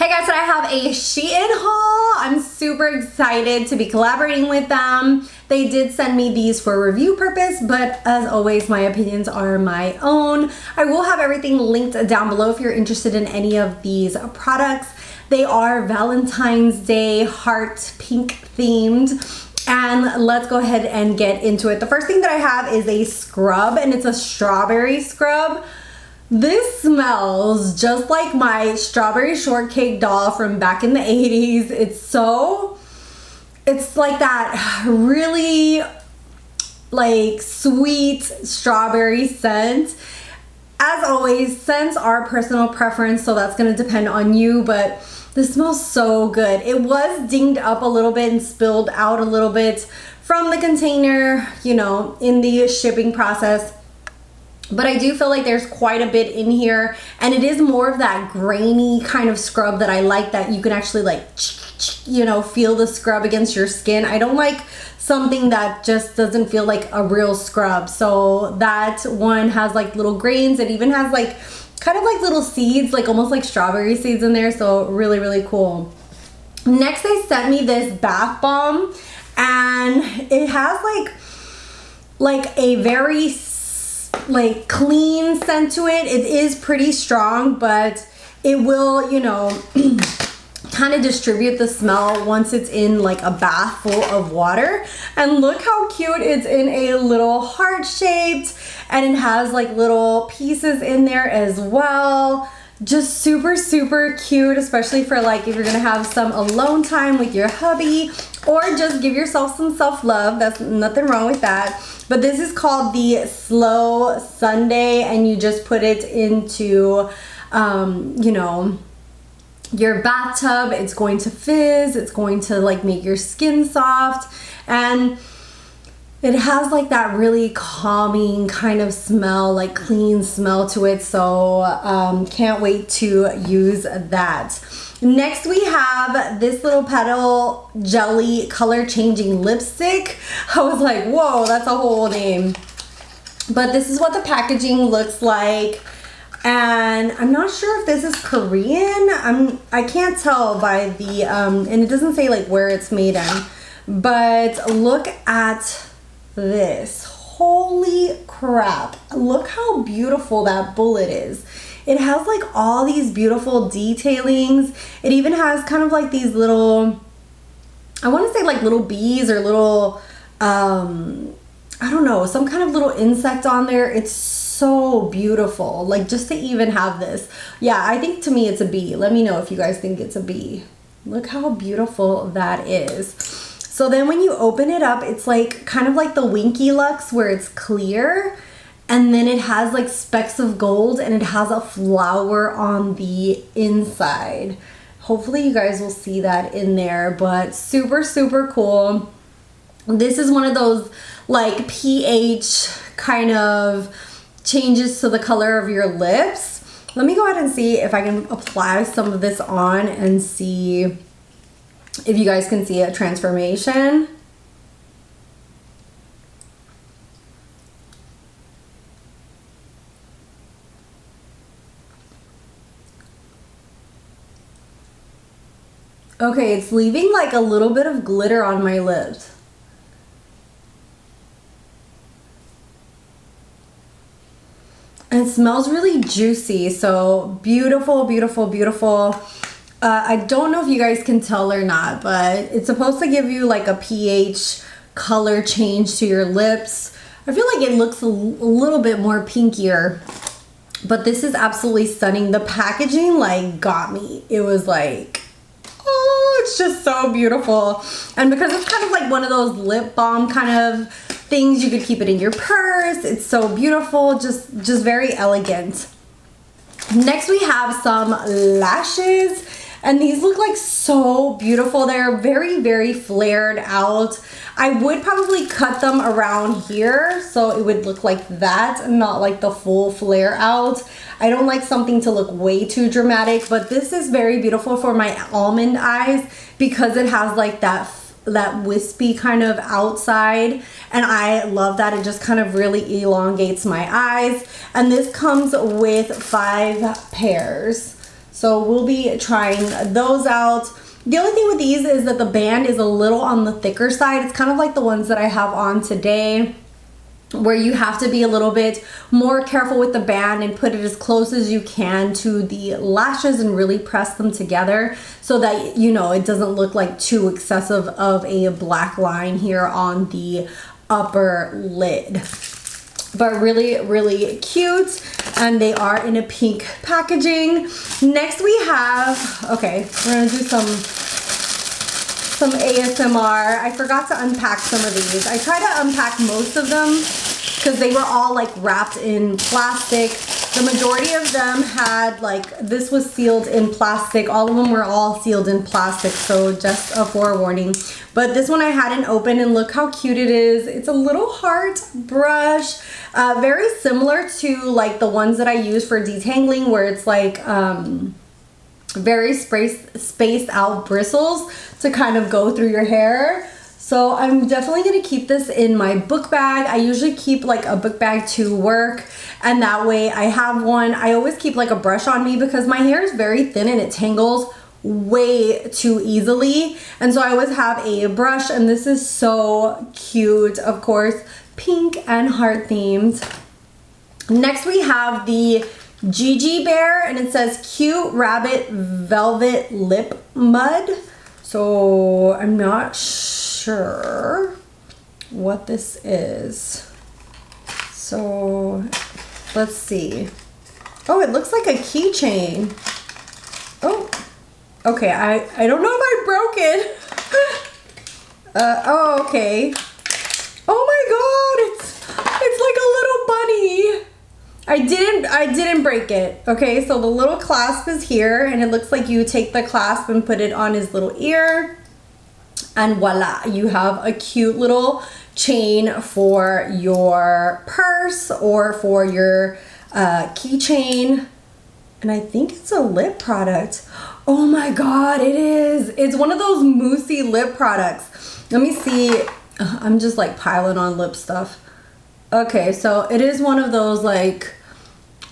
Hey guys, so I have a SHEIN haul. I'm super excited to be collaborating with them. They did send me these for review purpose, but as always, my opinions are my own. I will have everything linked down below if you're interested in any of these products. They are Valentine's Day heart pink themed. And let's go ahead and get into it. The first thing that I have is a scrub, and it's a strawberry scrub. This smells just like my strawberry shortcake doll from back in the 80s. It's like that really like sweet strawberry scent. As always, scents are personal preference, so that's gonna depend on you, but this smells so good. It was dinged up a little bit and spilled out a little bit from the container, you know, in the shipping process. But I do feel like there's quite a bit in here, and it is more of that grainy kind of scrub that I like, that you can actually like, you know, feel the scrub against your skin. I don't like something that just doesn't feel like a real scrub. So that one has like little grains. It even has like kind of like little seeds, like almost like strawberry seeds in there. So really, really cool. Next, they sent me this bath bomb, and it has like a very like clean scent to it. It is pretty strong, but it will, you know, kind of distribute the smell once it's in like a bath full of water. And look how cute it's in a little heart shaped, and it has like little pieces in there as well. Just super, super cute, especially for like if you're gonna have some alone time with your hubby, or just give yourself some self-love. That's nothing wrong with that. But this is called the SlowSunday, and you just put it into, you know, your bathtub. It's going to fizz. It's going to like make your skin soft, and it has like that really calming kind of smell, like clean smell to it. So can't wait to use that. Next, we have this little Petal Jelly color changing lipstick. I was like, whoa, that's a whole name. But this is what the packaging looks like. And I'm not sure if this is Korean. I can't tell by the, and it doesn't say like where it's made in. But look at this. Holy crap. Look how beautiful that bullet is. It has like all these beautiful detailings. It even has kind of like these little, I want to say like little bees or little, I don't know, some kind of little insect on there. It's so beautiful. Like just to even have this. Yeah, I think to me it's a bee. Let me know if you guys think it's a bee. Look how beautiful that is. So then when you open it up, it's like kind of like the Winky Lux where it's clear. And then it has like specks of gold, and it has a flower on the inside. Hopefully you guys will see that in there, but super, super cool. This is one of those like pH kind of changes to the color of your lips. Let me go ahead and see if I can apply some of this on and see if you guys can see a transformation. Okay, it's leaving like a little bit of glitter on my lips. And it smells really juicy, so beautiful, beautiful, beautiful. I don't know if you guys can tell or not, but it's supposed to give you like a pH color change to your lips. I feel like it looks a little bit more pinkier, but this is absolutely stunning. The packaging like got me. It was like, it's just so beautiful. And because it's kind of like one of those lip balm kind of things, you could keep it in your purse. It's so beautiful, just very elegant. Next, we have some lashes, and these look like so beautiful. They're very, very flared out. I would probably cut them around here so it would look like that, not like the full flare out. I don't like something to look way too dramatic, but this is very beautiful for my almond eyes because it has like that wispy kind of outside, and I love that. It just kind of really elongates my eyes. And this comes with 5 pairs. So we'll be trying those out. The only thing with these is that the band is a little on the thicker side. It's kind of like the ones that I have on today, where you have to be a little bit more careful with the band and put it as close as you can to the lashes and really press them together so that, you know, it doesn't look like too excessive of a black line here on the upper lid. But really, really cute, and they are in a pink packaging. Next we have, okay, we're gonna do some ASMR. I forgot to unpack some of these. I tried to unpack most of them because they were all like wrapped in plastic. The majority of them had like, this was sealed in plastic. All of them were all sealed in plastic, so just a forewarning. But this one I hadn't opened, and look how cute it is. It's a little heart brush. Very similar to like the ones that I use for detangling, where it's like very spaced out bristles to kind of go through your hair. So I'm definitely gonna keep this in my book bag. I usually keep like a book bag to work, and that way I have one. I always keep like a brush on me because my hair is very thin and it tangles way too easily, and so I always have a brush. And this is so cute, of course, pink and heart themed. Next we have the Gigi Bear, and it says Cute Rabbit Velvet Lip Mud. So I'm not sure what this is. So let's see. Oh, it looks like a keychain. Oh, okay. I don't know if I broke it. Oh, okay. Oh my God, it's like a little bunny. I didn't break it. Okay, so the little clasp is here, and it looks like you take the clasp and put it on his little ear, and voila, you have a cute little chain for your purse or for your keychain. And I think it's a lip product. Oh my God, it is. It's one of those moussey lip products. Let me see. I'm just like piling on lip stuff. Okay, so it is one of those like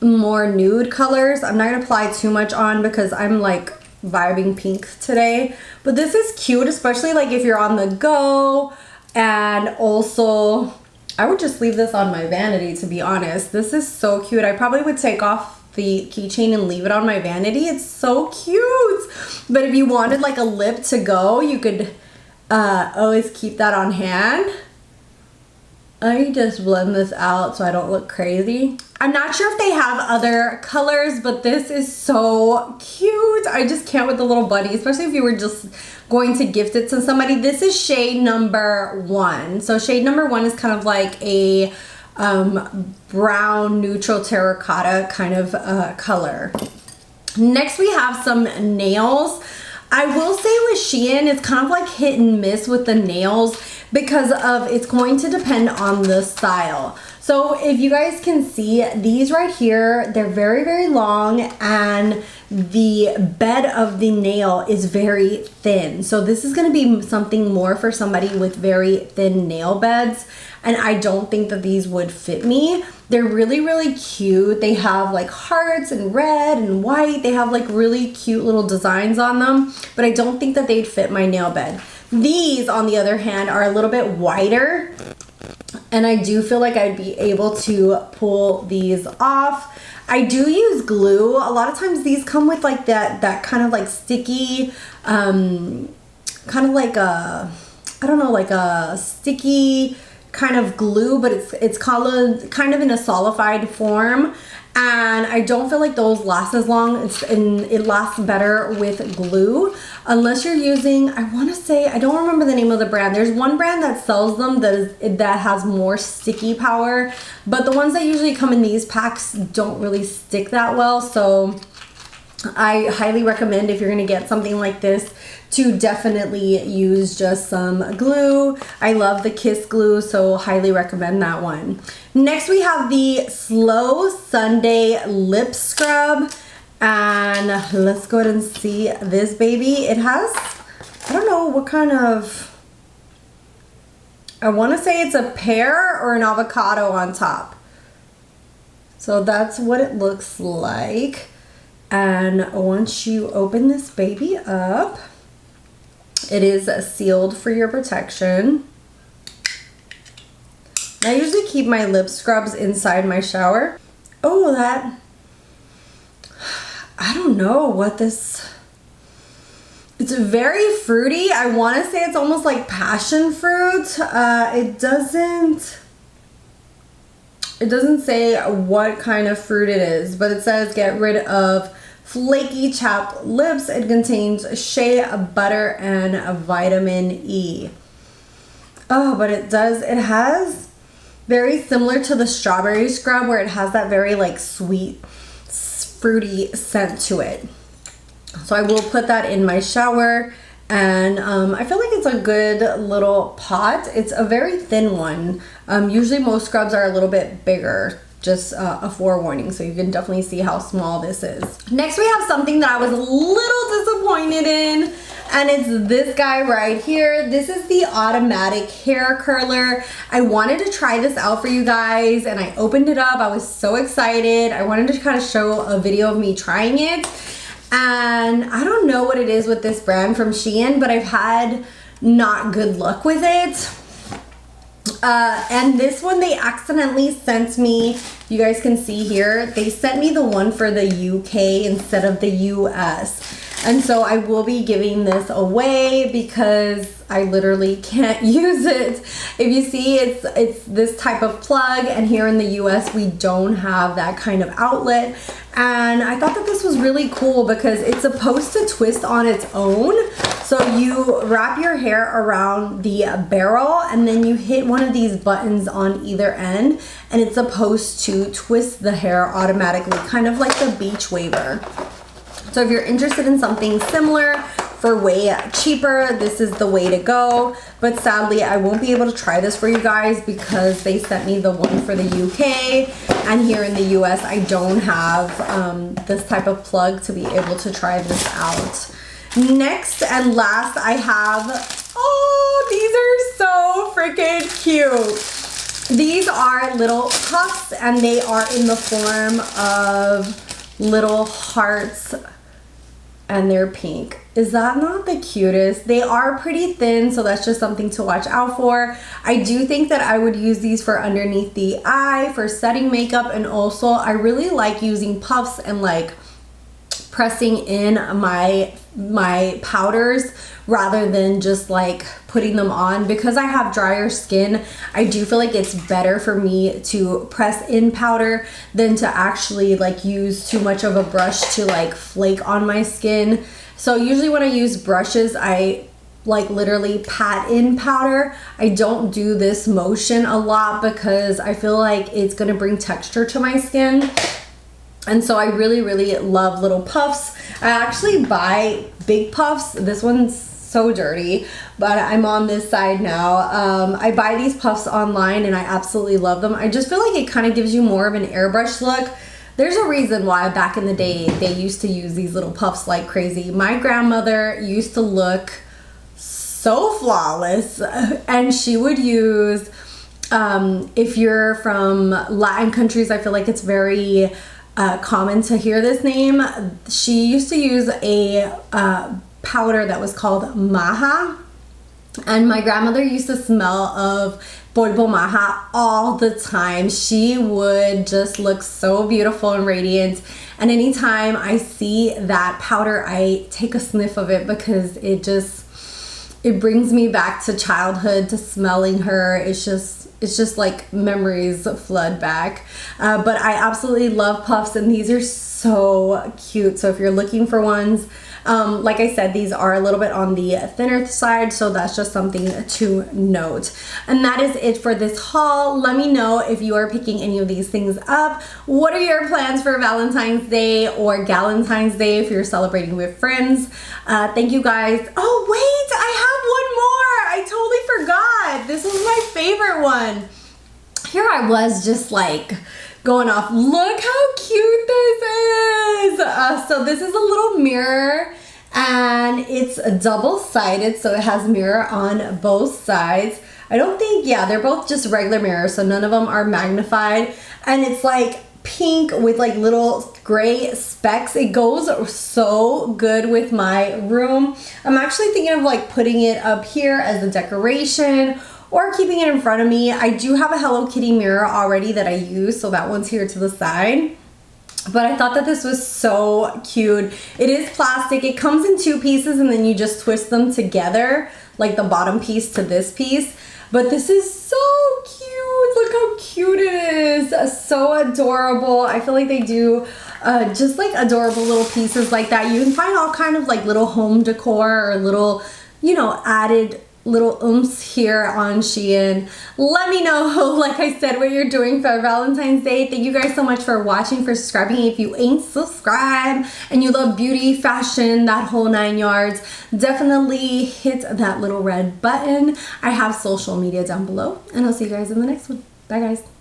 more nude colors. I'm not gonna apply too much on because I'm like vibing pink today. But this is cute, especially like if you're on the go. And also, I would just leave this on my vanity, to be honest. This is so cute. I probably would take off the keychain and leave it on my vanity. It's so cute. But if you wanted like a lip to go, you could always keep that on hand. I just blend this out so I don't look crazy. I'm not sure if they have other colors, but this is so cute. I just can't with the little bunny, especially if you were just going to gift it to somebody. This is shade number 1. So shade number 1 is kind of like a brown neutral terracotta kind of color. Next we have some nails. I will say with SHEIN, it's kind of like hit and miss with the nails because of it's going to depend on the style. So if you guys can see these right here, they're very, very long, and the bed of the nail is very thin. So this is going to be something more for somebody with very thin nail beds, and I don't think that these would fit me. They're really, really cute. They have like hearts and red and white. They have like really cute little designs on them, but I don't think that they'd fit my nail bed. These, on the other hand, are a little bit wider, and I do feel like I'd be able to pull these off. I do use glue. A lot of times these come with like that kind of like sticky, kind of like a, I don't know, like a sticky kind of glue, but it's called kind of in a solidified form, and I don't feel like those last as long. It lasts better with glue, unless you're using, I want to say, I don't remember the name of the brand. There's one brand that sells them that has more sticky power, but the ones that usually come in these packs don't really stick that well. So I highly recommend, if you're going to get something like this, to definitely use just some glue. I love the Kiss glue, so highly recommend that one. Next we have the SlowSunday lip scrub, and let's go ahead and see this baby. It has, I don't know what kind of, I want to say it's a pear or an avocado on top. So that's what it looks like. And once you open this baby up, it is sealed for your protection. I usually keep my lip scrubs inside my shower. Oh, that, I don't know what this, it's very fruity. I want to say it's almost like passion fruit. It doesn't say what kind of fruit it is, but it says get rid of flaky chapped lips. It contains shea butter and vitamin E. Oh, but it has very similar to the strawberry scrub, where it has that very like sweet, fruity scent to it. So I will put that in my shower, and I feel like it's a good little pot. It's a very thin one. Usually most scrubs are a little bit bigger. Just a forewarning, so you can definitely see how small this is. Next we have something that I was a little disappointed in, and it's this guy right here. This is the automatic hair curler. I wanted to try this out for you guys, and I opened it up. I was so excited. I wanted to kind of show a video of me trying it, and I don't know what it is with this brand from SHEIN, but I've had not good luck with it. And this one they accidentally sent me, you guys can see here, they sent me the one for the UK instead of the US. And so I will be giving this away because I literally can't use it. If you see, it's this type of plug, and here in the US we don't have that kind of outlet. And I thought that this was really cool because it's supposed to twist on its own. So you wrap your hair around the barrel, and then you hit one of these buttons on either end, and it's supposed to twist the hair automatically, kind of like the beach waver. So if you're interested in something similar for way cheaper, this is the way to go. But sadly, I won't be able to try this for you guys because they sent me the one for the UK, and here in the US I don't have this type of plug to be able to try this out. Next and last I have, oh, these are so freaking cute. These are little puffs, and they are in the form of little hearts, and they're pink. Is that not the cutest? They are pretty thin, so that's just something to watch out for. I do think that I would use these for underneath the eye, for setting makeup, and also I really like using puffs and like pressing in my powders rather than just like putting them on. Because I have drier skin, I do feel like it's better for me to press in powder than to actually like use too much of a brush to like flake on my skin. So usually when I use brushes, I like literally pat in powder. I don't do this motion a lot because I feel like it's gonna bring texture to my skin. And so I really, really love little puffs. I actually buy big puffs. This one's so dirty, but I'm on this side now. I buy these puffs online and I absolutely love them. I just feel like it kind of gives you more of an airbrush look. There's a reason why back in the day they used to use these little puffs like crazy. My grandmother used to look so flawless, and she would use, if you're from Latin countries, I feel like it's very common to hear this name. She used to use a powder that was called maja, and my grandmother used to smell of polvo maja all the time. She would just look so beautiful and radiant, and anytime I see that powder I take a sniff of it because it brings me back to childhood, to smelling her. It's just like memories flood back. But I absolutely love puffs, and these are so cute. So if you're looking for ones, like I said, these are a little bit on the thinner side, so that's just something to note. And that is it for this haul. Let me know if you are picking any of these things up. What are your plans for Valentine's Day or Galentine's Day if you're celebrating with friends? Thank you guys. Oh wait, I have one more. I totally forgot. This was my favorite one. Here I was just like going off. Look how cute this is. So this is a little mirror, and it's double-sided, so it has mirror on both sides. I don't think, yeah, they're both just regular mirrors, so none of them are magnified. And it's like pink with like little gray specks. It goes so good with my room. I'm actually thinking of like putting it up here as a decoration or keeping it in front of me. I do have a Hello Kitty mirror already that I use, so that one's here to the side. But I thought that this was so cute. It is plastic. It comes in 2 pieces and then you just twist them together, like the bottom piece to this piece. But this is so cute. Look how cute it is. So adorable. I feel like they do just like adorable little pieces like that. You can find all kind of like little home decor or little, you know, added little oomphs here on SHEIN. Let me know, like I said, what you're doing for Valentine's Day. Thank you guys so much for watching, for subscribing. If you ain't subscribed and you love beauty, fashion, that whole 9 yards, definitely hit that little red button. I have social media down below, and I'll see you guys in the next one. Bye guys.